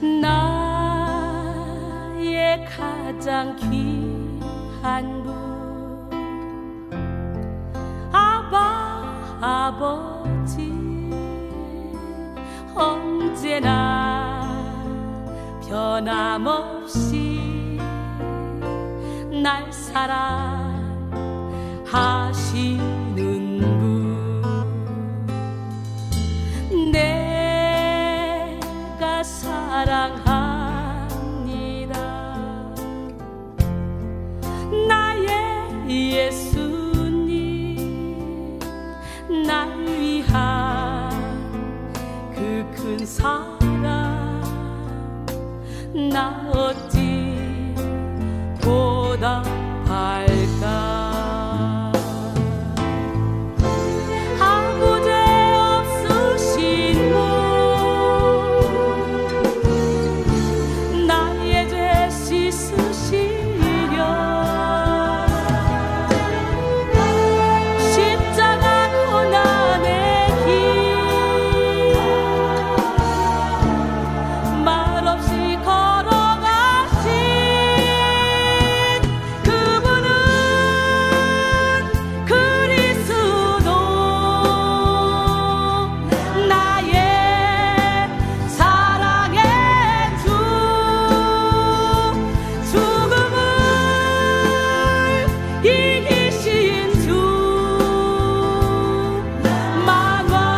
나의 가장 귀한 분 아버지, 언제나 변함없이 날 사랑하시는 분, 내가 사랑합니다. 나의 예수님, 날 위한 그 큰 사랑, 나 어찌 보답할까. 아무 죄 없으신 분, 나의 죄 씻으시려 십자가 고난의 길 말없이 걸어가신 그분은 그리스도, 나의 사랑의 주, 죽음을 이기신 주, 만왕의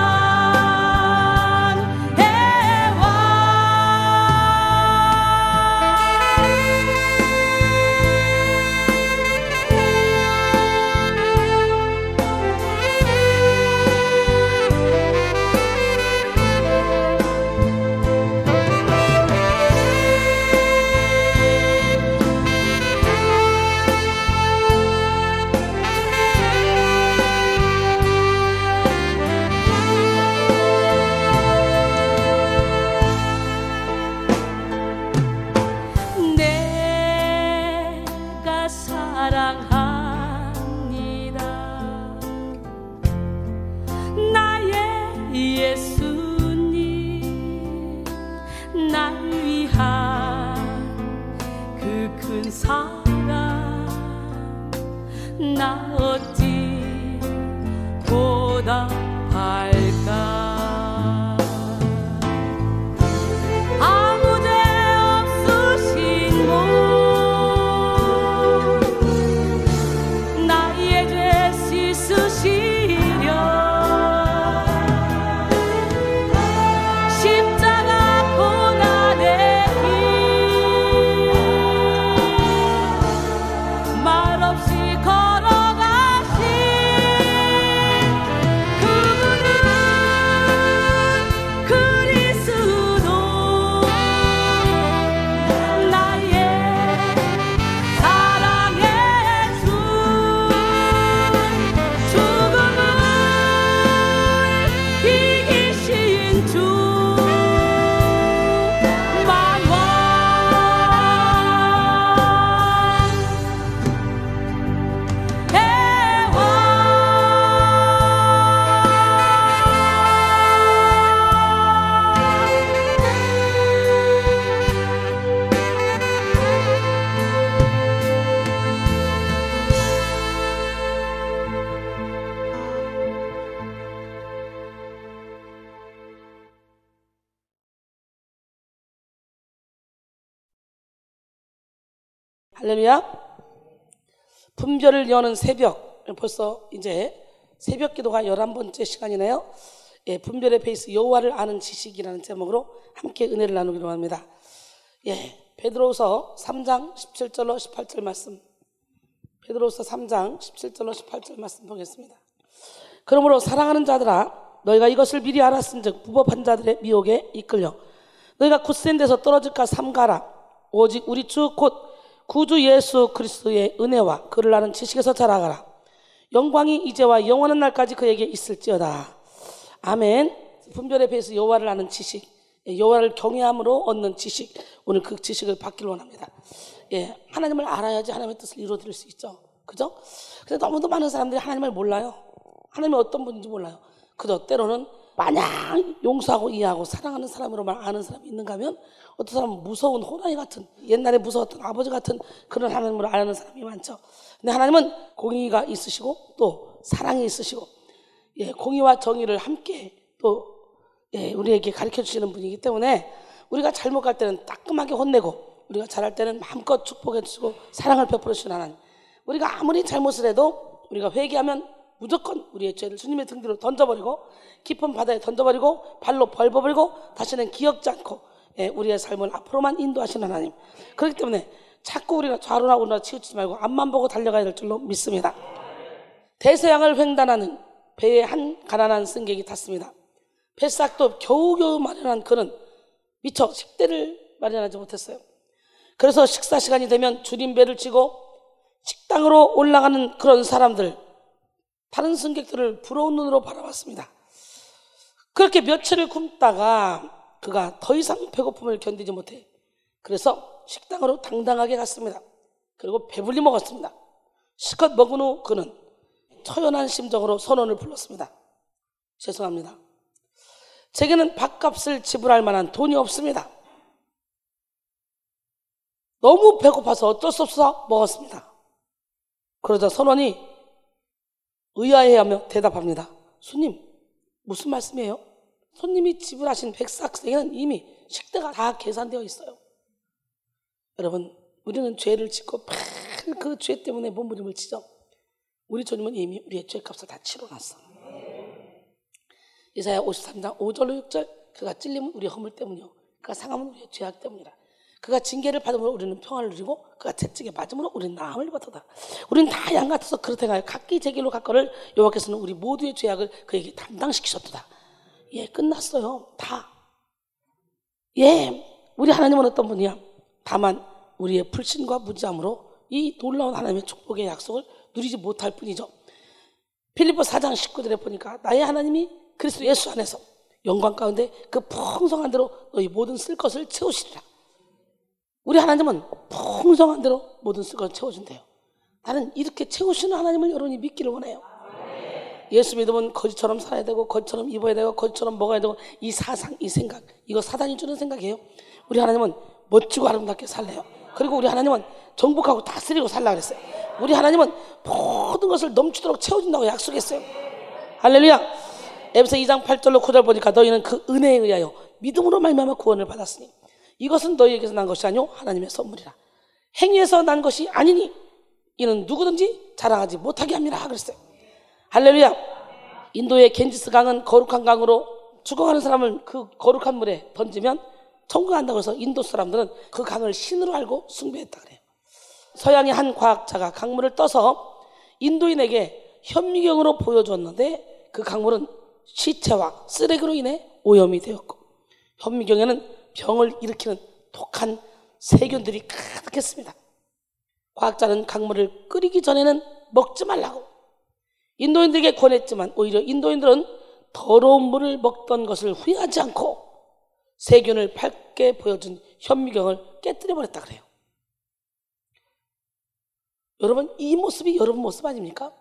왕. 내가 사랑합니다. 나의 예수님, 날 위한 그 큰 사랑, 나 어찌 보답할까. 아무 죄 없으신 분, 나의 죄 씻으시려 십자가 고난의 길 말없이 걸어가신 그분은 그리스도, 나의 사랑의 주, 죽음을 이기신 주, 만왕의 왕. 할렐루야. 분별을 여는 새벽, 벌써 이제 새벽 기도가 11번째 시간이네요. 예, 분별의 베이스 여호와를 아는 지식이라는 제목으로 함께 은혜를 나누기로 합니다. 예, 베드로후서 3장 17절로 18절 말씀, 베드로후서 3장 17절로 18절 말씀 보겠습니다. 그러므로 사랑하는 자들아, 너희가 이것을 미리 알았은즉 무법한 자들의 미혹에 이끌려 너희가 굳센 데서 떨어질까 삼가라. 오직 우리 주 곧 구주 예수 그리스도의 은혜와 그를 아는 지식에서 자라가라. 영광이 이제와 영원한 날까지 그에게 있을지어다. 아멘. 분별의 베이스 여호와를 아는 지식, 여호와를 경외함으로 얻는 지식, 오늘 그 지식을 받기를 원합니다. 예, 하나님을 알아야지 하나님의 뜻을 이루어드릴 수 있죠. 그죠? 근데 너무도 많은 사람들이 하나님을 몰라요. 하나님이 어떤 분인지 몰라요. 그저 때로는 마냥 용서하고 이해하고 사랑하는 사람으로만 아는 사람이 있는가 하면 어떤 사람은 무서운 호랑이 같은, 옛날에 무서웠던 아버지 같은 그런 하나님으로 아는 사람이 많죠. 근데 하나님은 공의가 있으시고 또 사랑이 있으시고, 공의와 정의를 함께 또 우리에게 가르쳐 주시는 분이기 때문에 우리가 잘못 갈 때는 따끔하게 혼내고, 우리가 잘할 때는 마음껏 축복해 주시고 사랑을 베풀어 주시는 하나님. 우리가 아무리 잘못을 해도 우리가 회개하면 무조건 우리의 죄를 주님의 등 뒤로 던져버리고 깊은 바다에 던져버리고 발로 밟아버리고 다시는 기억지 않고 우리의 삶을 앞으로만 인도하시는 하나님. 그렇기 때문에 자꾸 우리가 좌로나 우로나 치우치지 말고 앞만 보고 달려가야 될 줄로 믿습니다. 대서양을 횡단하는 배에 한 가난한 승객이 탔습니다. 뱃삭도 겨우겨우 마련한 그는 미처 식대를 마련하지 못했어요. 그래서 식사 시간이 되면 줄임배를 치고 식당으로 올라가는 그런 사람들, 다른 승객들을 부러운 눈으로 바라봤습니다. 그렇게 며칠을 굶다가 그가 더 이상 배고픔을 견디지 못해 그래서 식당으로 당당하게 갔습니다. 그리고 배불리 먹었습니다. 실컷 먹은 후 그는 처연한 심정으로 선원을 불렀습니다. 죄송합니다. 제게는 밥값을 지불할 만한 돈이 없습니다. 너무 배고파서 어쩔 수 없어 먹었습니다. 그러자 선원이 의아해하며 대답합니다. 손님, 무슨 말씀이에요? 손님이 지불하신 백삭세에는 이미 식대가 다 계산되어 있어요. 여러분, 우리는 죄를 짓고 그 죄 때문에 몸부림을 치죠. 우리 주님은 이미 우리의 죄값을 다 치러놨어. 이사야 53장 5절로 6절, 그가 찔림은 우리의 허물 때문이요 그가 상함은 우리의 죄악 때문이라. 그가 징계를 받음으로 우리는 평안을 누리고 그가 채찍에 맞음으로 우리는 나음을 받았다. 우리는 다 양 같아서 그렇다하여 각기 제 길로 갔거를 여호와께서는 우리 모두의 죄악을 그에게 담당시키셨도다. 끝났어요. 다. 우리 하나님은 어떤 분이야? 다만 우리의 불신과 무지함으로 이 놀라운 하나님의 축복의 약속을 누리지 못할 뿐이죠. 빌립보 4장 19절에 보니까 나의 하나님이 그리스도 예수 안에서 영광 가운데 그 풍성한 대로 너희 모든 쓸 것을 채우시리라. 우리 하나님은 풍성한 대로 모든 쓸 것을 채워준대요. 나는 이렇게 채우시는 하나님을 여러분이 믿기를 원해요. 예수 믿으면 거지처럼 살아야 되고 거지처럼 입어야 되고 거지처럼 먹어야 되고, 이 사상, 이 생각, 이거 사단이 주는 생각이에요. 우리 하나님은 멋지고 아름답게 살래요. 그리고 우리 하나님은 정복하고 다스리고 살라 그랬어요. 우리 하나님은 모든 것을 넘치도록 채워준다고 약속했어요. 할렐루야. 에베소 2장 8절로 9절 보니까 너희는 그 은혜에 의하여 믿음으로 말미암아 구원을 받았으니 이것은 너희에게서 난 것이 아니오 하나님의 선물이라. 행위에서 난 것이 아니니 이는 누구든지 자랑하지 못하게 합니다 그랬어요. 할렐루야. 인도의 겐지스 강은 거룩한 강으로 죽어가는 사람을 그 거룩한 물에 던지면 천국 간다고 해서 인도 사람들은 그 강을 신으로 알고 숭배했다 그래요. 서양의 한 과학자가 강물을 떠서 인도인에게 현미경으로 보여주었는데 그 강물은 시체와 쓰레기로 인해 오염이 되었고, 현미경에는 병을 일으키는 독한 세균들이 가득했습니다. 과학자는 강물을 끓이기 전에는 먹지 말라고 인도인들에게 권했지만 오히려 인도인들은 더러운 물을 먹던 것을 후회하지 않고 세균을 밝게 보여준 현미경을 깨뜨려 버렸다 그래요. 여러분, 이 모습이 여러분 모습 아닙니까?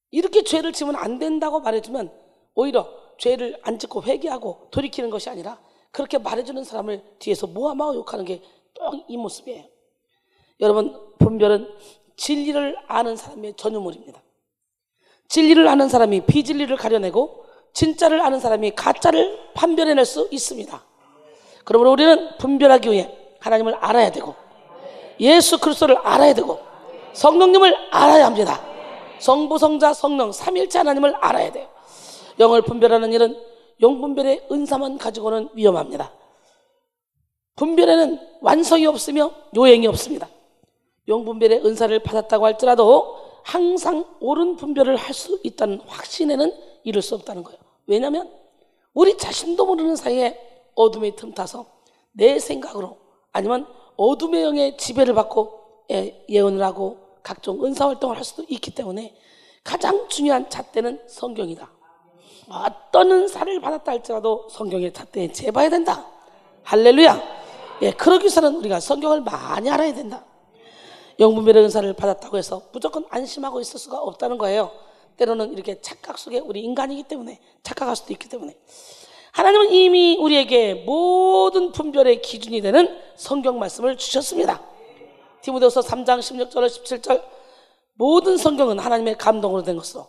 이렇게 죄를 지으면 안 된다고 말해주면 오히려 죄를 안 짓고 회개하고 돌이키는 것이 아니라 그렇게 말해주는 사람을 뒤에서 모함하고 욕하는 게 또 이 모습이에요. 여러분, 분별은 진리를 아는 사람의 전유물입니다. 진리를 아는 사람이 비진리를 가려내고 진짜를 아는 사람이 가짜를 판별해낼 수 있습니다. 그러므로 우리는 분별하기 위해 하나님을 알아야 되고 예수 그리스도를 알아야 되고 성령님을 알아야 합니다. 성부, 성자, 성령 삼일체 하나님을 알아야 돼요. 영을 분별하는 일은 영분별의 은사만 가지고는 위험합니다. 분별에는 완성이 없으며 요행이 없습니다. 영분별의 은사를 받았다고 할지라도 항상 옳은 분별을 할 수 있다는 확신에는 이룰 수 없다는 거예요. 왜냐하면 우리 자신도 모르는 사이에 어둠이 틈타서 내 생각으로 아니면 어둠의 영의 지배를 받고 예언을 하고 각종 은사활동을 할 수도 있기 때문에 가장 중요한 잣대는 성경이다. 어떤 은사를 받았다 할지라도 성경의 잣대에 재봐야 된다. 할렐루야. 그러기 위해서는 우리가 성경을 많이 알아야 된다. 영분별의 은사를 받았다고 해서 무조건 안심하고 있을 수가 없다는 거예요. 때로는 이렇게 착각 속에 우리 인간이기 때문에 착각할 수도 있기 때문에 하나님은 이미 우리에게 모든 분별의 기준이 되는 성경 말씀을 주셨습니다. 디모데후서 3장 16절 17절 모든 성경은 하나님의 감동으로 된 것으로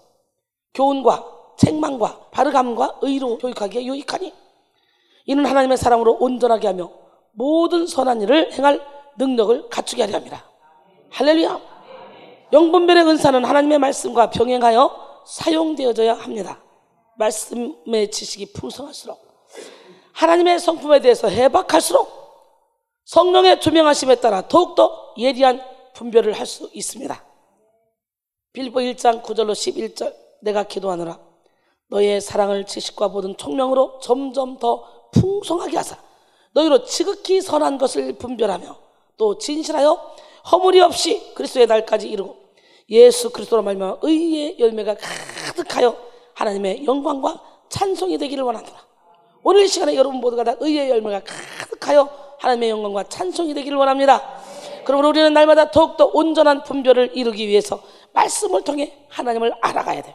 교훈과 책망과 바르감과 의로 교육하기에 유익하니 이는 하나님의 사랑으로 온전하게 하며 모든 선한 일을 행할 능력을 갖추게 하려 합니다. 할렐루야. 영분별의 은사는 하나님의 말씀과 병행하여 사용되어져야 합니다. 말씀의 지식이 풍성할수록 하나님의 성품에 대해서 해박할수록 성령의 조명하심에 따라 더욱더 예리한 분별을 할 수 있습니다. 빌립보 1장 9절로 11절 내가 기도하노라 너의 사랑을 지식과 모든 총명으로 점점 더 풍성하게 하사 너희로 지극히 선한 것을 분별하며 또 진실하여 허물이 없이 그리스도의 날까지 이르고 예수 그리스도로 말미암아 의의 열매가 가득하여 하나님의 영광과 찬송이 되기를 원하노라. 오늘 이 시간에 여러분 모두가 다 의의 열매가 가득하여 하나님의 영광과 찬송이 되기를 원합니다. 그러므로 우리는 날마다 더욱더 온전한 분별을 이루기 위해서 말씀을 통해 하나님을 알아가야 돼요.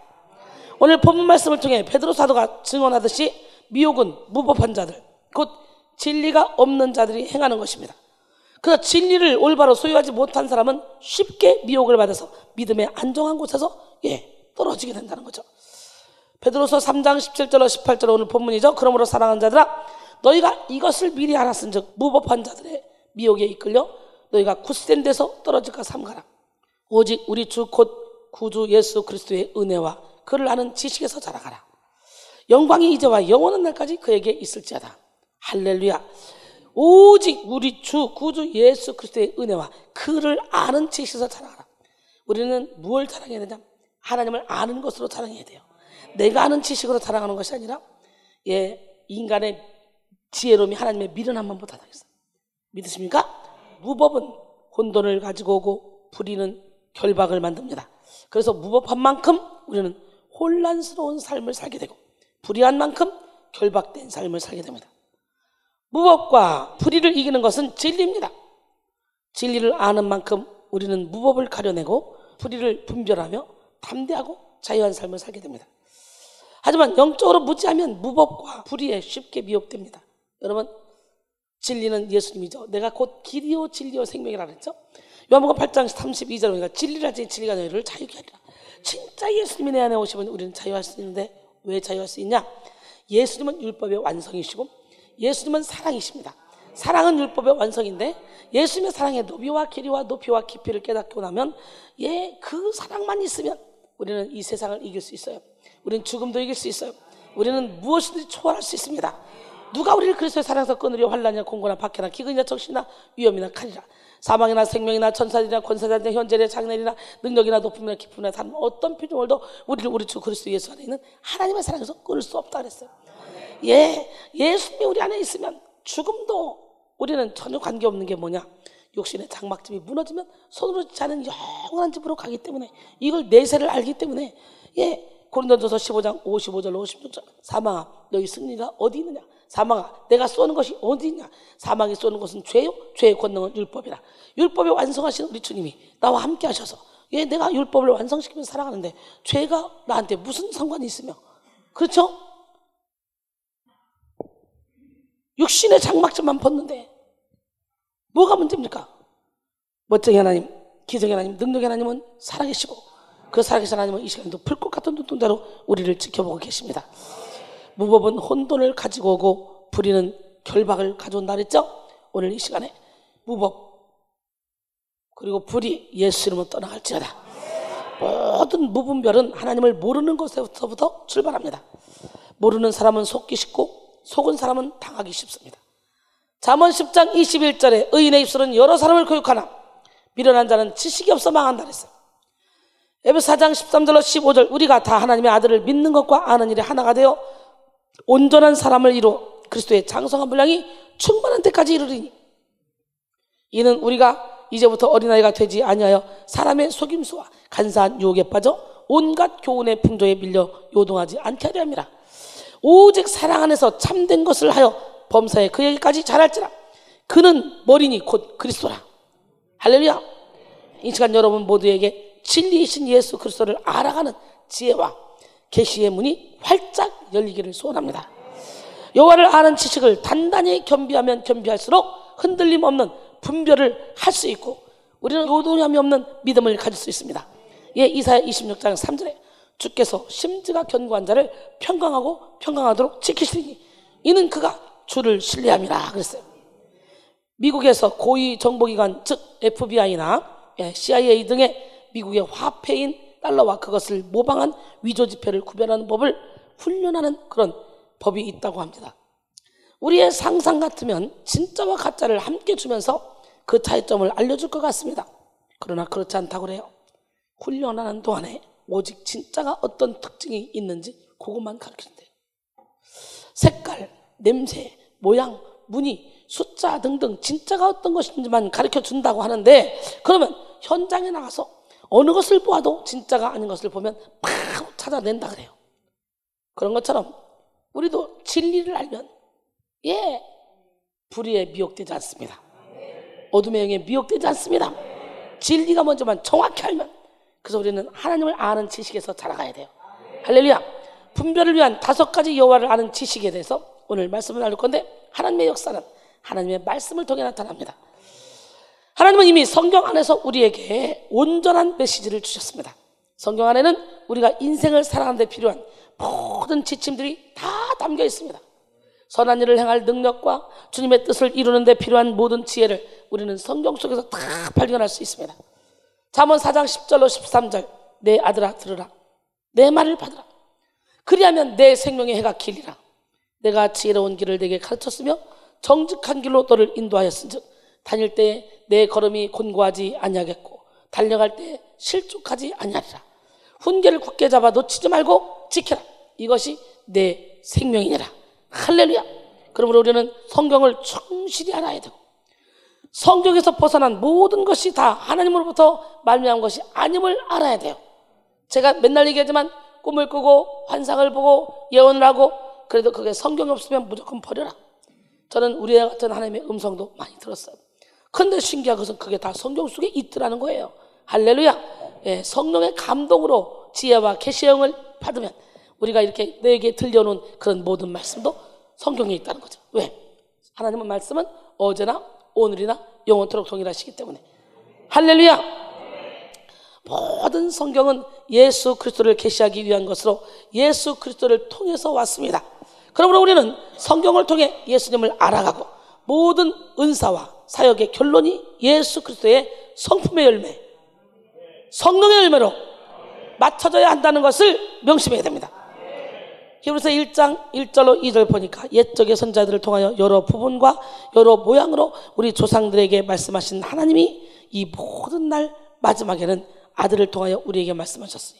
오늘 본문 말씀을 통해 베드로 사도가 증언하듯이 미혹은 무법한 자들 곧 진리가 없는 자들이 행하는 것입니다. 그래서 진리를 올바로 소유하지 못한 사람은 쉽게 미혹을 받아서 믿음의 안정한 곳에서 떨어지게 된다는 거죠. 베드로서 3장 17절로 18절 오늘 본문이죠. 그러므로 사랑하는 자들아 너희가 이것을 미리 알았은즉 무법한 자들의 미혹에 이끌려 너희가 굳센 데서 떨어질까 삼가라. 오직 우리 주 곧 구주 예수 그리스도의 은혜와 그를 아는 지식에서 자라가라. 영광이 이제와 영원한 날까지 그에게 있을지어다. 할렐루야. 오직 우리 주 구주 예수 그리스도의 은혜와 그를 아는 지식에서 자라가라. 우리는 무엇을 자랑해야 되냐? 하나님을 아는 것으로 자랑해야 돼요. 내가 아는 지식으로 자랑하는 것이 아니라 인간의 지혜로움이 하나님의 미련함만 못하다겠어요. 믿으십니까? 무법은 혼돈을 가지고 오고 불의는 결박을 만듭니다. 그래서 무법한 만큼 우리는 혼란스러운 삶을 살게 되고 불의한 만큼 결박된 삶을 살게 됩니다. 무법과 불의를 이기는 것은 진리입니다. 진리를 아는 만큼 우리는 무법을 가려내고 불의를 분별하며 담대하고 자유한 삶을 살게 됩니다. 하지만 영적으로 무지하면 무법과 불의에 쉽게 미혹됩니다. 여러분 진리는 예수님이죠. 내가 곧 길이요 진리요 생명이라 그랬죠. 요한복음 8장 32절에 보니까 진리라 진리가 너희를 자유케 하리라. 진짜 예수님이 내 안에 오시면 우리는 자유할 수 있는데 왜 자유할 수 있냐? 예수님은 율법의 완성이시고 예수님은 사랑이십니다. 사랑은 율법의 완성인데 예수님의 사랑의 너비와 길이와 높이와 깊이를 깨닫고 나면 그 사랑만 있으면 우리는 이 세상을 이길 수 있어요. 우리는 죽음도 이길 수 있어요. 우리는 무엇이든지 초월할 수 있습니다. 누가 우리를 그리스도의 사랑에서 끊으려 환난이나 공고나 박해나 기근이나 적시나 위험이나 칼이라 사망이나 생명이나 천사들이나 권세자들이나 현재나 장래이나 능력이나 높음이나 깊음이나 다른 어떤 피조물도 우리를 우리 주 그리스도 예수 안에 있는 하나님의 사랑에서 끊을 수 없다 그랬어요. 예수님이 우리 안에 있으면 죽음도 우리는 전혀 관계없는 게 뭐냐? 육신의 장막집이 무너지면 손으로 짓지 않은 영원한 집으로 가기 때문에 이걸 내세를 알기 때문에 고린도전서 15장 55절로 56절 사망아 너희 승리가 어디 있느냐? 사망아 내가 쏘는 것이 어디 있냐? 사망이 쏘는 것은 죄요 죄의 권능은 율법이라. 율법을 완성하신 우리 주님이 나와 함께 하셔서 내가 율법을 완성시키면서 살아가는데 죄가 나한테 무슨 상관이 있으며 그렇죠? 육신의 장막점만 벗는데 뭐가 문제입니까? 멋쟁이 하나님, 기적의 하나님, 능력의 하나님은 살아계시고 그 살아계신 하나님은 이 시간에도 불꽃 같은 눈동자로 우리를 지켜보고 계십니다. 무법은 혼돈을 가지고 오고 불의는 결박을 가져온다 그랬죠? 오늘 이 시간에 무법 그리고 불의 예수 이름으로 떠나갈지어다. 모든 무분별은 하나님을 모르는 것에서부터 출발합니다. 모르는 사람은 속기 쉽고 속은 사람은 당하기 쉽습니다. 잠언 10장 21절에 의인의 입술은 여러 사람을 교육하나 미련한 자는 지식이 없어 망한다 그랬어요. 에베소 4장 13절로 15절 우리가 다 하나님의 아들을 믿는 것과 아는 일에 하나가 되어 온전한 사람을 이루어 그리스도의 장성한 분량이 충만한 데까지 이르리니 이는 우리가 이제부터 어린아이가 되지 아니하여 사람의 속임수와 간사한 유혹에 빠져 온갖 교훈의 풍조에 밀려 요동하지 않게 하려 함이라. 오직 사랑 안에서 참된 것을 하여 범사에 그에게까지 자랄지라. 그는 머리니 곧 그리스도라. 할렐루야. 이 시간 여러분 모두에게 진리이신 예수 그리스도를 알아가는 지혜와 계시의 문이 활짝 열리기를 소원합니다. 여호와를 아는 지식을 단단히 겸비하면 겸비할수록 흔들림 없는 분별을 할 수 있고 우리는 요동함이 없는 믿음을 가질 수 있습니다. 예, 이사야 26장 3절에 주께서 심지가 견고한 자를 평강하고 평강하도록 지키시니 이는 그가 주를 신뢰함이라 그랬어요. 미국에서 고위 정보기관 즉 FBI나 CIA 등의 미국의 화폐인 달러와 그것을 모방한 위조지폐를 구별하는 법을 훈련하는 그런 법이 있다고 합니다. 우리의 상상 같으면 진짜와 가짜를 함께 주면서 그 차이점을 알려줄 것 같습니다. 그러나 그렇지 않다고 그래요. 훈련하는 동안에 오직 진짜가 어떤 특징이 있는지 그것만 가르쳐준대요. 색깔, 냄새, 모양, 무늬, 숫자 등등 진짜가 어떤 것인지만 가르쳐준다고 하는데 그러면 현장에 나가서 어느 것을 보아도 진짜가 아닌 것을 보면 바로 찾아낸다 그래요. 그런 것처럼 우리도 진리를 알면 불의에 미혹되지 않습니다. 어둠의 영에 미혹되지 않습니다. 진리가 먼저만 정확히 알면 그래서 우리는 하나님을 아는 지식에서 자라가야 돼요. 할렐루야. 분별을 위한 5가지 여호와를 아는 지식에 대해서 오늘 말씀을 나눌 건데 하나님의 역사는 하나님의 말씀을 통해 나타납니다. 하나님은 이미 성경 안에서 우리에게 온전한 메시지를 주셨습니다. 성경 안에는 우리가 인생을 살아가는 데 필요한 모든 지침들이 다 담겨 있습니다. 선한 일을 행할 능력과 주님의 뜻을 이루는 데 필요한 모든 지혜를 우리는 성경 속에서 다 발견할 수 있습니다. 잠언 4장 10절로 13절 내 아들아 들으라 내 말을 받으라 그리하면 내 생명의 해가 길리라 내가 지혜로운 길을 내게 가르쳤으며 정직한 길로 너를 인도하였은즉 다닐 때에 내 걸음이 곤고하지 아니하겠고 달려갈 때에 실족하지 아니하리라 훈계를 굳게 잡아 놓치지 말고 지켜라 이것이 내 생명이니라. 할렐루야. 그러므로 우리는 성경을 충실히 알아야 되고 성경에서 벗어난 모든 것이 다 하나님으로부터 말미암은 것이 아님을 알아야 돼요. 제가 맨날 얘기하지만 꿈을 꾸고 환상을 보고 예언을 하고 그래도 그게 성경이 없으면 무조건 버려라. 저는 우리와 같은 하나님의 음성도 많이 들었어요. 근데 신기한 것은 그게 다 성경 속에 있더라는 거예요. 할렐루야. 성령의 감동으로 지혜와 계시의 영을 받으면 우리가 이렇게 내게 들려놓은 그런 모든 말씀도 성경에 있다는 거죠. 왜? 하나님의 말씀은 어제나 오늘이나 영원토록 동일하시기 때문에. 할렐루야. 모든 성경은 예수 그리스도를 계시하기 위한 것으로 예수 그리스도를 통해서 왔습니다. 그러므로 우리는 성경을 통해 예수님을 알아가고 모든 은사와 사역의 결론이 예수 그리스도의 성품의 열매, 성령의 열매로 맞춰져야 한다는 것을 명심해야 됩니다. 히브리서 1장 1절로 2절 보니까 옛적의 선자들을 통하여 여러 부분과 여러 모양으로 우리 조상들에게 말씀하신 하나님이 이 모든 날 마지막에는 아들을 통하여 우리에게 말씀하셨으니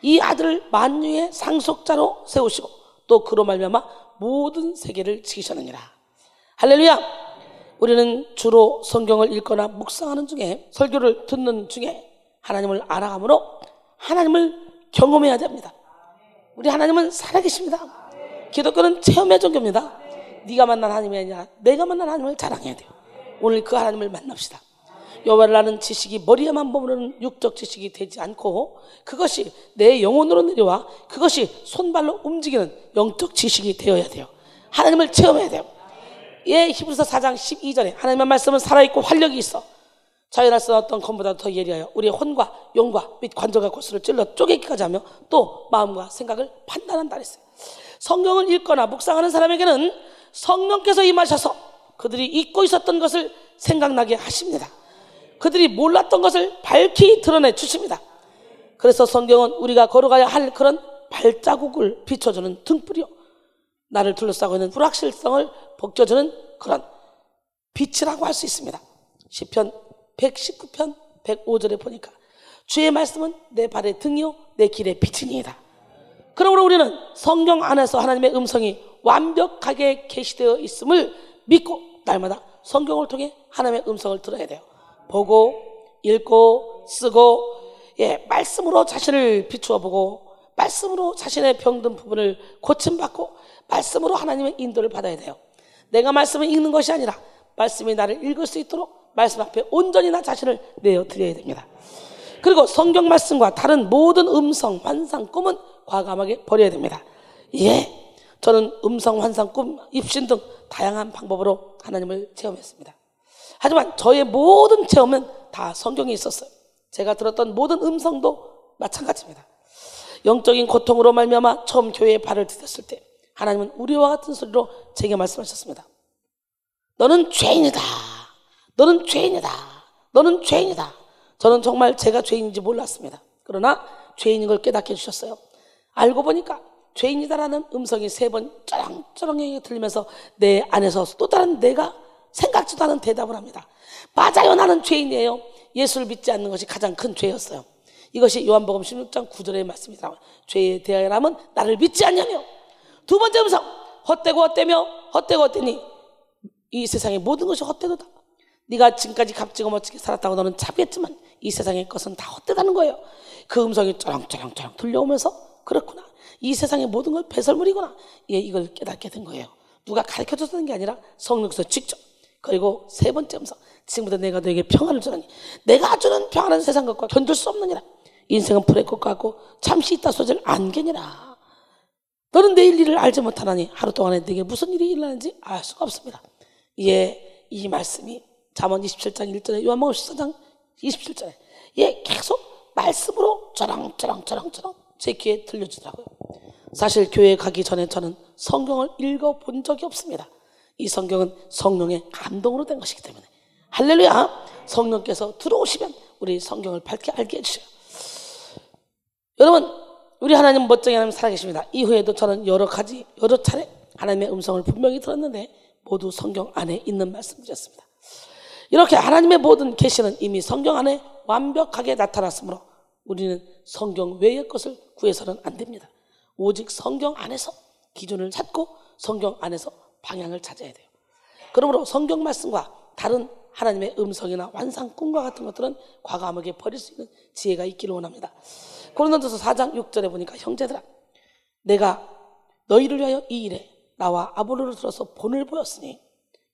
이 아들을 만유의 상속자로 세우시고 또 그로 말미암아 모든 세계를 지키셨느니라. 할렐루야. 우리는 주로 성경을 읽거나 묵상하는 중에 설교를 듣는 중에 하나님을 알아가므로 하나님을 경험해야 됩니다. 우리 하나님은 살아계십니다. 기독교는 체험의 종교입니다. 네가 만난 하나님이 아니라 내가 만난 하나님을 자랑해야 돼요. 오늘 그 하나님을 만납시다. 여호와를 아는 지식이 머리에만 머무르는 육적 지식이 되지 않고 그것이 내 영혼으로 내려와 그것이 손발로 움직이는 영적 지식이 되어야 돼요. 하나님을 체험해야 돼요. 히브리서 4장 12절에 하나님의 말씀은 살아있고 활력이 있어 자연할 수 없던 검보다 더 예리하여 우리의 혼과 영과 및 관절과 골수를 찔러 쪼개기까지 하며 또 마음과 생각을 판단한다 그랬어요. 성경을 읽거나 묵상하는 사람에게는 성령께서 임하셔서 그들이 잊고 있었던 것을 생각나게 하십니다. 그들이 몰랐던 것을 밝히 드러내 주십니다. 그래서 성경은 우리가 걸어가야 할 그런 발자국을 비춰주는 등불이요 나를 둘러싸고 있는 불확실성을 벗겨주는 그런 빛이라고 할 수 있습니다. 시편 119편 105절에 보니까 주의 말씀은 내 발의 등이요 내 길의 빛이니이다. 그러므로 우리는 성경 안에서 하나님의 음성이 완벽하게 계시되어 있음을 믿고 날마다 성경을 통해 하나님의 음성을 들어야 돼요. 보고 읽고 쓰고 말씀으로 자신을 비추어 보고 말씀으로 자신의 병든 부분을 고침받고 말씀으로 하나님의 인도를 받아야 돼요. 내가 말씀을 읽는 것이 아니라 말씀이 나를 읽을 수 있도록 말씀 앞에 온전히 나 자신을 내어드려야 됩니다. 그리고 성경 말씀과 다른 모든 음성, 환상, 꿈은 과감하게 버려야 됩니다. 예, 저는 음성, 환상, 꿈, 입신 등 다양한 방법으로 하나님을 체험했습니다. 하지만 저의 모든 체험은 다 성경에 있었어요. 제가 들었던 모든 음성도 마찬가지입니다. 영적인 고통으로 말미암아 처음 교회에 발을 디뎠을 때 하나님은 우리와 같은 소리로 제게 말씀하셨습니다. 너는 죄인이다. 너는 죄인이다. 너는 죄인이다. 저는 정말 제가 죄인인지 몰랐습니다. 그러나 죄인인 걸 깨닫게 해주셨어요. 알고 보니까 죄인이다라는 음성이 3번 쩌렁쩌렁하게 들리면서 내 안에서 또 다른 내가 생각지도 않은 대답을 합니다. 맞아요, 나는 죄인이에요. 예수를 믿지 않는 것이 가장 큰 죄였어요. 이것이 요한복음 16장 9절의 말씀이다. 죄에 대하여라면 나를 믿지 않냐며. 2번째 음성, 헛되고 헛되며 헛되고 헛되니 이 세상의 모든 것이 헛되도다. 네가 지금까지 값지고 멋지게 살았다고 너는 자비했지만 이 세상의 것은 다 헛되다는 거예요. 그 음성이 쩌렁쩌렁쩌렁 들려오면서 그렇구나, 이 세상의 모든 걸 배설물이구나, 예, 이걸 깨닫게 된 거예요. 누가 가르쳐줬다는 게 아니라 성령께서 직접. 그리고 3번째 음성, 지금부터 내가 너에게 평안을 주라니 내가 주는 평안은 세상 것과 견딜 수 없느니라. 인생은 불의 것과 같고 잠시 있다 소질 안개니라. 너는 내일 일을 알지 못하나니 하루 동안에 내게 무슨 일이 일어나는지 알 수가 없습니다. 예, 이 말씀이 잠언 27장 1절에 요한복음 14장 27절에 예, 계속 말씀으로 쩌렁쩌렁 제 귀에 들려주더라고요. 사실 교회에 가기 전에 저는 성경을 읽어본 적이 없습니다. 이 성경은 성령의 감동으로 된 것이기 때문에. 할렐루야. 성령께서 들어오시면 우리 성경을 밝게 알게 해주셔요. 여러분, 우리 하나님 멋쟁이 하나님 살아계십니다. 이후에도 저는 여러 차례 하나님의 음성을 분명히 들었는데 모두 성경 안에 있는 말씀드렸습니다. 이렇게 하나님의 모든 계시는 이미 성경 안에 완벽하게 나타났으므로 우리는 성경 외의 것을 구해서는 안 됩니다. 오직 성경 안에서 기준을 찾고 성경 안에서 방향을 찾아야 돼요. 그러므로 성경 말씀과 다른 하나님의 음성이나 환상, 꿈과 같은 것들은 과감하게 버릴 수 있는 지혜가 있기를 원합니다. 고린도서 4장 6절에 보니까 형제들아, 내가 너희를 위하여 이 일에 나와 아볼로를 들어서 본을 보였으니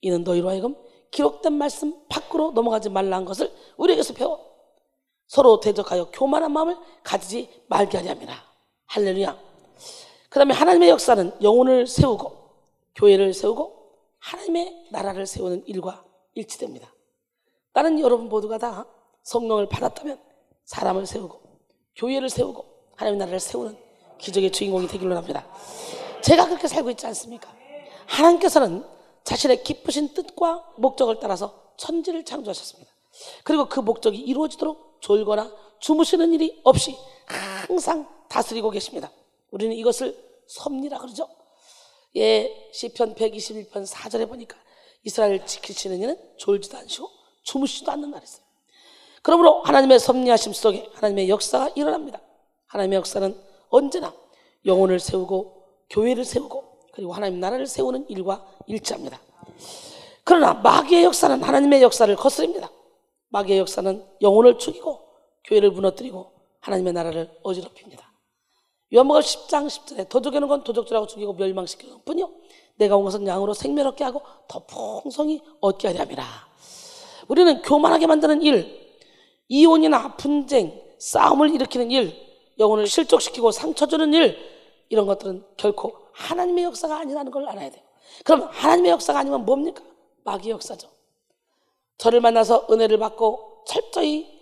이는 너희로 하여금 기록된 말씀 밖으로 넘어가지 말라는 것을 우리에게서 배워 서로 대적하여 교만한 마음을 가지지 말게 하려 함이라. 할렐루야. 그 다음에 하나님의 역사는 영혼을 세우고 교회를 세우고 하나님의 나라를 세우는 일과 일치됩니다. 나는 여러분 모두가 다 성령을 받았다면 사람을 세우고 교회를 세우고 하나님의 나라를 세우는 기적의 주인공이 되기를 합니다. 제가 그렇게 살고 있지 않습니까? 하나님께서는 자신의 기쁘신 뜻과 목적을 따라서 천지를 창조하셨습니다. 그리고 그 목적이 이루어지도록 졸거나 주무시는 일이 없이 항상 다스리고 계십니다. 우리는 이것을 섭리라 그러죠. 예, 시편 121편 4절에 보니까 이스라엘을 지키시는 이는 졸지도 않으시고 주무시지도 않는 날 있어요. 그러므로 하나님의 섭리하심 속에 하나님의 역사가 일어납니다. 하나님의 역사는 언제나 영혼을 세우고 교회를 세우고 그리고 하나님 나라를 세우는 일과 일치합니다. 그러나 마귀의 역사는 하나님의 역사를 거스립니다. 마귀의 역사는 영혼을 죽이고 교회를 무너뜨리고 하나님의 나라를 어지럽힙니다. 요한복음 10장 10절에 도적에는 건 도적질하고 죽이고 멸망시키는 뿐이요 내가 온 것은 양으로 생명 얻게 하고 더 풍성히 얻게 하려 함이라. 우리는 교만하게 만드는 일, 이혼이나 분쟁, 싸움을 일으키는 일, 영혼을 실족시키고 상처 주는 일, 이런 것들은 결코 하나님의 역사가 아니라는 걸 알아야 돼요. 그럼 하나님의 역사가 아니면 뭡니까? 마귀의 역사죠. 저를 만나서 은혜를 받고 철저히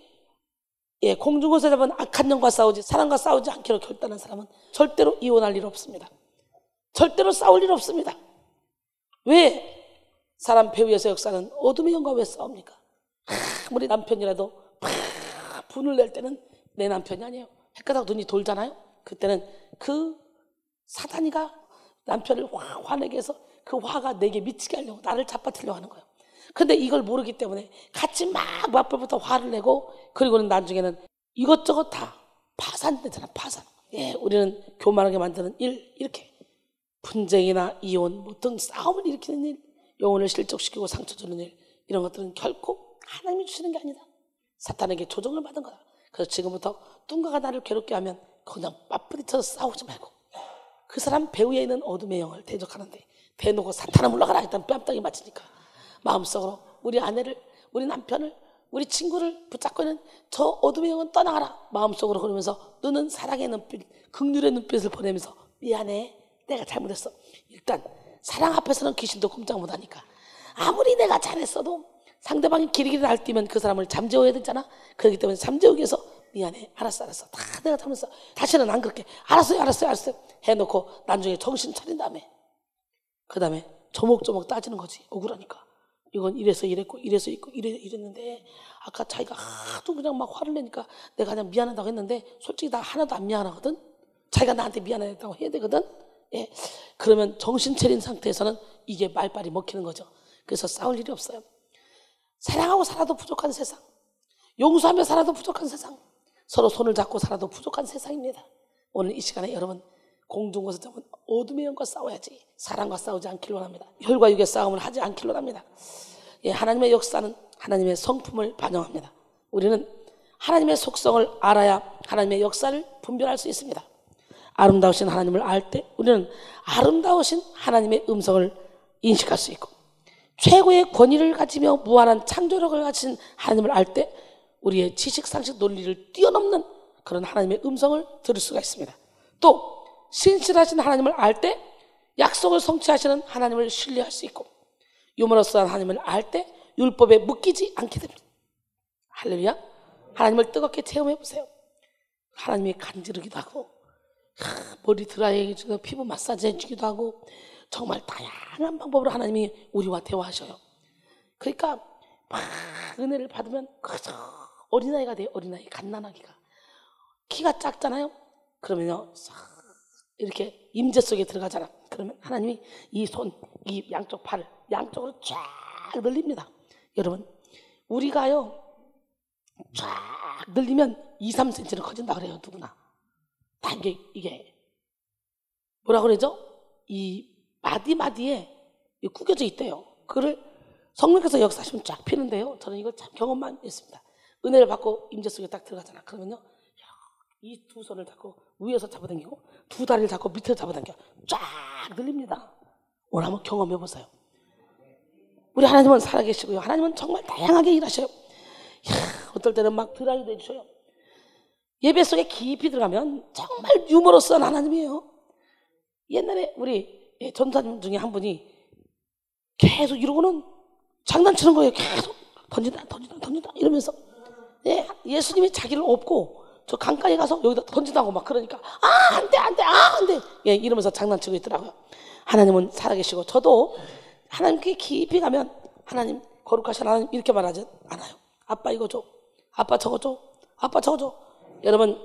공중곳에 잡은 악한 영과 싸우지 사람과 싸우지 않기로 결단한 사람은 절대로 이혼할 일 없습니다. 절대로 싸울 일 없습니다. 왜 사람 배후에서 역사는 어둠의 영과 왜 싸웁니까? 아무리 남편이라도 분을 낼 때는 내 남편이 아니에요. 헷가닥 눈이 돌잖아요. 그때는 그 사단이가 남편을 화내게 해서 그 화가 내게 미치게 하려고 나를 잡아뜨리려고 하는 거예요. 근데 이걸 모르기 때문에 같이 막 맞벌부터 화를 내고 그리고는 나중에는 이것저것 다 파산되잖아. 파산. 예, 우리는 교만하게 만드는 일, 이렇게 분쟁이나 이혼, 뭐 등 싸움을 일으키는 일, 영혼을 실족시키고 상처 주는 일, 이런 것들은 결코 하나님이 주시는 게 아니다. 사탄에게 조종을 받은 거다. 그래서 지금부터 누군가가 나를 괴롭게 하면 그냥 맞부딪혀서 싸우지 말고 그 사람 배후에 있는 어둠의 영을 대적하는데 대놓고 사탄아 물러가라 일단 뺨땅이 맞으니까 마음속으로 우리 아내를 우리 남편을 우리 친구를 붙잡고 있는 저 어둠의 영은 떠나가라 마음속으로 그러면서 너는 사랑의 눈빛, 긍휼의 눈빛을 보내면서 미안해, 내가 잘못했어. 일단 사랑 앞에서는 귀신도 꼼짝 못하니까 아무리 내가 잘했어도 상대방이 기리기를 날뛰면 그 사람을 잠재워야 되잖아. 그렇기 때문에 잠재우기 위해서 미안해, 알았어 다 내가 잘못했어, 다시는 안 그렇게, 알았어요 해놓고 나중에 정신 차린 다음에 그 다음에 조목조목 따지는 거지. 억울하니까 이건 이래서 이랬고 이래서 있고 이랬는데 아까 자기가 하도 그냥 막 화를 내니까 내가 그냥 미안하다고 했는데 솔직히 나 하나도 안 미안하거든. 자기가 나한테 미안하다고 해야 되거든. 예, 그러면 정신 차린 상태에서는 이게 말빨이 먹히는 거죠. 그래서 싸울 일이 없어요. 사랑하고 살아도 부족한 세상, 용서하며 살아도 부족한 세상, 서로 손을 잡고 살아도 부족한 세상입니다. 오늘 이 시간에 여러분 공중곳을 잡은 어둠의 영과 싸워야지 사랑과 싸우지 않기로 합니다. 혈과 육의 싸움을 하지 않기로 합니다. 예, 하나님의 역사는 하나님의 성품을 반영합니다. 우리는 하나님의 속성을 알아야 하나님의 역사를 분별할 수 있습니다. 아름다우신 하나님을 알 때 우리는 아름다우신 하나님의 음성을 인식할 수 있고, 최고의 권위를 가지며 무한한 창조력을 가진 하나님을 알 때 우리의 지식, 상식, 논리를 뛰어넘는 그런 하나님의 음성을 들을 수가 있습니다. 또 신실하신 하나님을 알 때 약속을 성취하시는 하나님을 신뢰할 수 있고, 유머러스한 하나님을 알 때 율법에 묶이지 않게 됩니다. 할렐루야. 하나님을 뜨겁게 체험해 보세요. 하나님이 간지르기도 하고 머리 드라이 해주고 피부 마사지 해주기도 하고 정말 다양한 방법으로 하나님이 우리와 대화하셔요. 그러니까 막 은혜를 받으면 그저 어린아이가 돼요. 어린아이, 갓난아기가. 키가 작잖아요. 그러면요 이렇게 임재 속에 들어가잖아. 그러면 하나님이 이 손, 이 양쪽 팔을 양쪽으로 쫙 늘립니다. 여러분, 우리가요 쫙 늘리면 2-3cm는 커진다 그래요. 누구나 다. 이게 뭐라 그러죠? 이 마디마디에 구겨져 있대요. 그거를 성령께서 역사하시면 쫙 피는데요, 저는 이거 참 경험만 했습니다. 은혜를 받고 임재 속에 딱 들어가잖아. 그러면요 이 두 손을 잡고 위에서 잡아당기고 두 다리를 잡고 밑에서 잡아당겨 쫙 늘립니다. 오늘 한번 경험해 보세요. 우리 하나님은 살아계시고요, 하나님은 정말 다양하게 일하셔요. 어떨 때는 막 드라이도 해주셔요. 예배 속에 깊이 들어가면 정말 유머러스한 하나님이에요. 옛날에 우리 전사님 중에 한 분이 계속 이러고는 장난치는 거예요. 계속 던진다 이러면서 예수님이 자기를 업고 저 강가에 가서 여기다 던진다고 막 그러니까 안돼 이러면서 장난치고 있더라고요. 하나님은 살아계시고, 저도 하나님께 깊이 가면 하나님, 거룩하신 하나님 이렇게 말하지 않아요. 아빠 이거 줘, 아빠 저거 줘, 아빠 저거 줘. 여러분,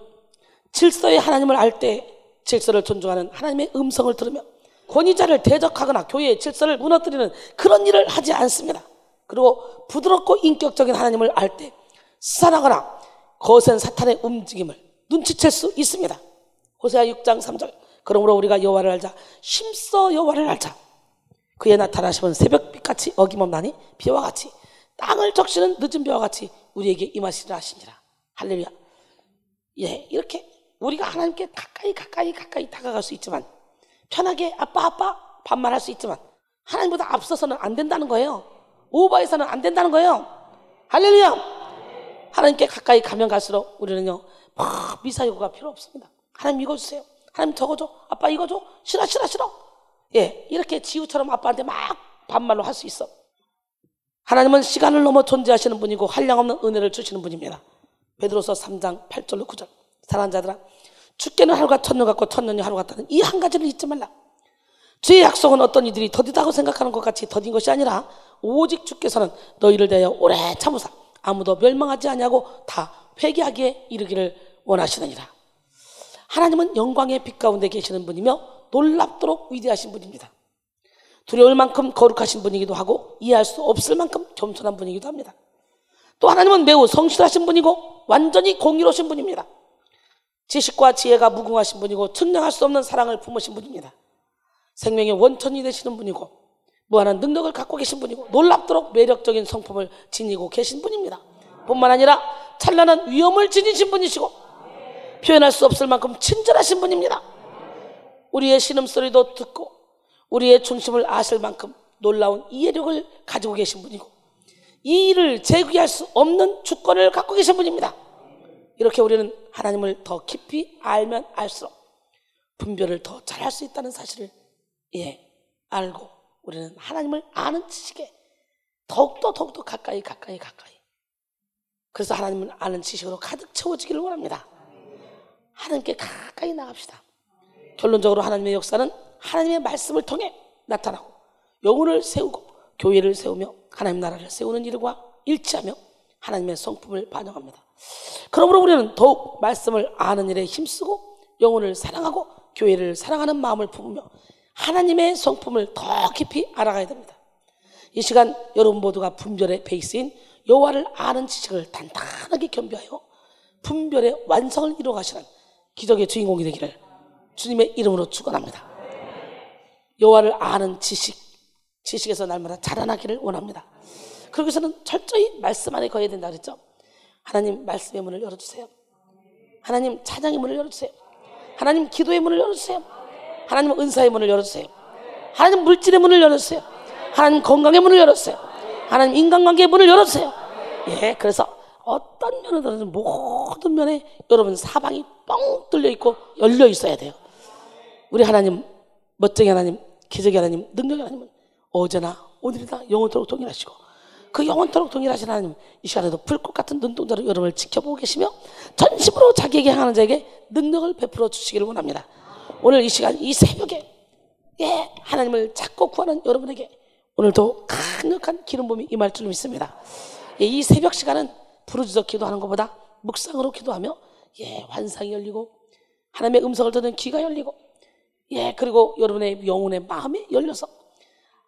질서의 하나님을 알 때 질서를 존중하는 하나님의 음성을 들으며 권위자를 대적하거나 교회의 질서를 무너뜨리는 그런 일을 하지 않습니다. 그리고 부드럽고 인격적인 하나님을 알 때 살아가나 거센 사탄의 움직임을 눈치챌 수 있습니다. 호세아 6장 3절, 그러므로 우리가 여호와를 알자, 힘써 여호와를 알자. 그의 나타나심은 새벽빛같이 어김없나니 비와 같이 땅을 적시는 늦은 비와 같이 우리에게 임하시리라 하시니라. 할렐루야. 예, 이렇게 우리가 하나님께 가까이 다가갈 수 있지만, 편하게 아빠 반말할 수 있지만, 하나님보다 앞서서는 안 된다는 거예요. 오버해서는 안 된다는 거예요. 할렐루야. 하나님께 가까이 가면 갈수록 우리는요 막 미사여구가 필요 없습니다. 하나님 이거 주세요, 하나님 저거 줘, 아빠 이거 줘, 싫어. 예, 이렇게 지우처럼 아빠한테 막 반말로 할 수 있어. 하나님은 시간을 넘어 존재하시는 분이고 한량없는 은혜를 주시는 분입니다. 베드로서 3장 8절로 9절, 사랑하는 자들아, 주께는 하루가 천년 같고 천년이 하루 같다는 이 한 가지를 잊지 말라. 주의 약속은 어떤 이들이 더디다고 생각하는 것 같이 더딘 것이 아니라 오직 주께서는 너희를 대하여 오래 참으사 아무도 멸망하지 아니하고 다 회개하기에 이르기를 원하시느니라. 하나님은 영광의 빛 가운데 계시는 분이며 놀랍도록 위대하신 분입니다. 두려울 만큼 거룩하신 분이기도 하고 이해할 수 없을 만큼 겸손한 분이기도 합니다. 또 하나님은 매우 성실하신 분이고 완전히 공의로우신 분입니다. 지식과 지혜가 무궁하신 분이고 측량할 수 없는 사랑을 품으신 분입니다. 생명의 원천이 되시는 분이고 무한한 능력을 갖고 계신 분이고 놀랍도록 매력적인 성품을 지니고 계신 분입니다. 뿐만 아니라 찬란한 위엄을 지니신 분이시고 표현할 수 없을 만큼 친절하신 분입니다. 우리의 신음소리도 듣고 우리의 중심을 아실 만큼 놀라운 이해력을 가지고 계신 분이고 이 일을 제기할 수 없는 주권을 갖고 계신 분입니다. 이렇게 우리는 하나님을 더 깊이 알면 알수록 분별을 더 잘할 수 있다는 사실을 알고 우리는 하나님을 아는 지식에 더욱더 가까이 그래서 하나님을 아는 지식으로 가득 채워지기를 원합니다. 하나님께 가까이 나갑시다. 결론적으로 하나님의 역사는 하나님의 말씀을 통해 나타나고 영혼을 세우고 교회를 세우며 하나님 나라를 세우는 일과 일치하며 하나님의 성품을 반영합니다. 그러므로 우리는 더욱 말씀을 아는 일에 힘쓰고 영혼을 사랑하고 교회를 사랑하는 마음을 품으며 하나님의 성품을 더 깊이 알아가야 됩니다. 이 시간 여러분 모두가 분별의 베이스인 여호와를 아는 지식을 단단하게 겸비하여 분별의 완성을 이루어가시는 기적의 주인공이 되기를 주님의 이름으로 축원합니다. 여호와를 아는 지식에서 날마다 자라나기를 원합니다. 그러기서는 철저히 말씀 안에 거해야 된다 그랬죠. 하나님 말씀의 문을 열어주세요. 하나님 찬양의 문을 열어주세요. 하나님 기도의 문을 열어주세요. 하나님 은사의 문을 열어주세요. 하나님 물질의 문을 열어주세요. 하나님 건강의 문을 열어주세요. 하나님 인간관계의 문을 열어주세요. 그래서 어떤 면에서는 모든 면에 여러분 사방이 뻥 뚫려 있고 열려 있어야 돼요. 우리 하나님, 멋쟁이 하나님, 기적의 하나님, 능력의 하나님은 어제나 오늘이나 영원토록 동일하시고 그 영원토록 동일하신 하나님, 이 시간에도 불꽃 같은 눈동자로 여러분을 지켜보고 계시며 전심으로 자기에게 향하는 자에게 능력을 베풀어 주시기를 원합니다. 오늘 이 시간, 이 새벽에 하나님을 찾고 구하는 여러분에게 오늘도 강력한 기름부음이 임할 줄 믿습니다. 이 새벽 시간은 부르짖어 기도하는 것보다 묵상으로 기도하며 환상이 열리고 하나님의 음성을 듣는 귀가 열리고 그리고 여러분의 영혼의 마음이 열려서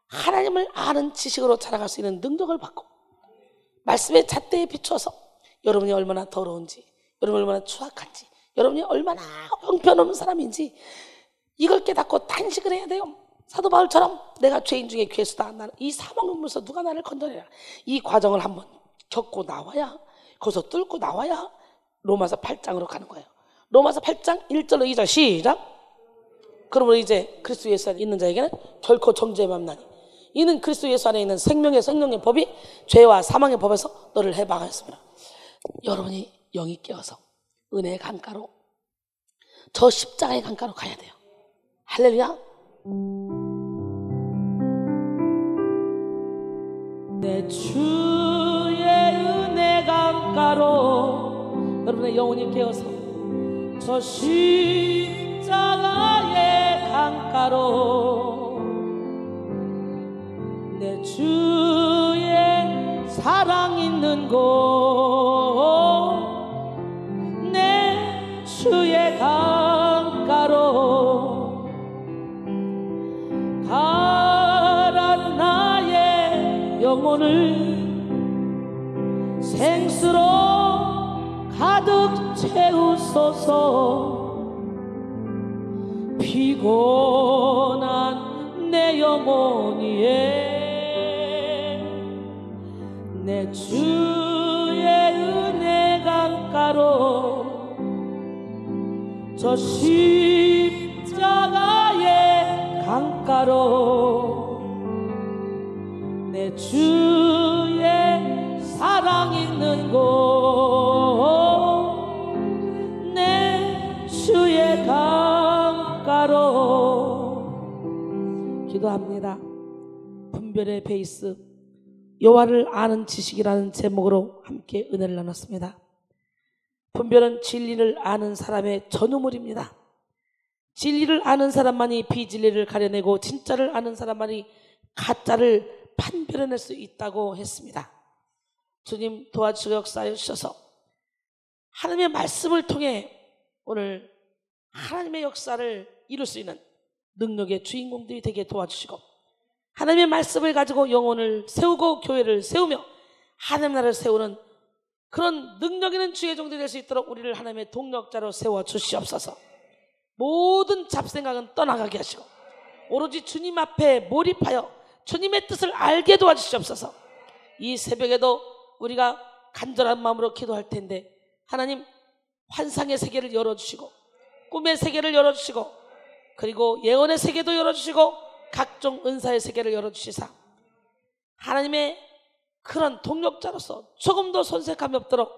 하나님을 아는 지식으로 자라갈 수 있는 능력을 받고 말씀의 잣대에 비추어서 여러분이 얼마나 더러운지, 여러분이 얼마나 추악한지, 여러분이 얼마나 형편없는 사람인지 이걸 깨닫고 단식을 해야 돼요. 사도 바울처럼 내가 죄인 중에 괴수다, 이 사망의 물에서 누가 나를 건져내라, 이 과정을 한번 겪고 나와야, 거기서 뚫고 나와야 로마서 8장으로 가는 거예요. 로마서 8장 1절로 2절 시작. 그러므로 이제 그리스도 예수 안에 있는 자에게는 결코 정죄함이 없나니 이는 그리스도 예수 안에 있는 생명의 법이 죄와 사망의 법에서 너를 해방하였습니다. 여러분이 영이 깨어서 은혜의 강가로, 저 십자가의 강가로 가야 돼요. 할렐루야. 내 주의 은혜 강가로 여러분의 영혼이 깨어서 저 십자가의 강가로 내 주의 사랑 있는 곳 내 주의 강가로 가란 나의 영혼을 생수로 가득 채우소서. 피곤한 내 영혼이에 내 주의 은혜 강가로 저 십자가의 강가로 내 주의 사랑 있는 곳 내 주의 강가로 기도합니다. 분별의 베이스 여호와를 아는 지식이라는 제목으로 함께 은혜를 나눴습니다. 분별은 진리를 아는 사람의 전유물입니다. 진리를 아는 사람만이 비진리를 가려내고 진짜를 아는 사람만이 가짜를 판별해낼 수 있다고 했습니다. 주님 도와주시고 역사해 주셔서 하나님의 말씀을 통해 오늘 하나님의 역사를 이룰 수 있는 능력의 주인공들이 되게 도와주시고 하나님의 말씀을 가지고 영혼을 세우고 교회를 세우며 하나님 나라를 세우는 그런 능력 있는 주의 종들이 될 수 있도록 우리를 하나님의 동력자로 세워 주시옵소서. 모든 잡생각은 떠나가게 하시고 오로지 주님 앞에 몰입하여 주님의 뜻을 알게 도와주시옵소서. 이 새벽에도 우리가 간절한 마음으로 기도할 텐데 하나님 환상의 세계를 열어주시고 꿈의 세계를 열어주시고 그리고 예언의 세계도 열어주시고 각종 은사의 세계를 열어주시사 하나님의 그런 동력자로서 조금 더 손색함이 없도록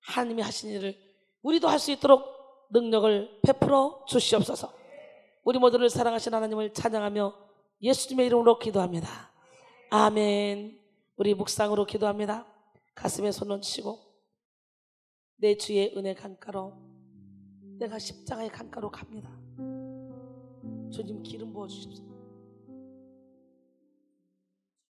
하나님이 하신 일을 우리도 할 수 있도록 능력을 베풀어 주시옵소서. 우리 모두를 사랑하신 하나님을 찬양하며 예수님의 이름으로 기도합니다. 아멘. 우리 묵상으로 기도합니다. 가슴에 손 얹으시고, 내 주의 은혜 강가로, 내가 십자가의 강가로 갑니다. 주님 기름 부어주십시오.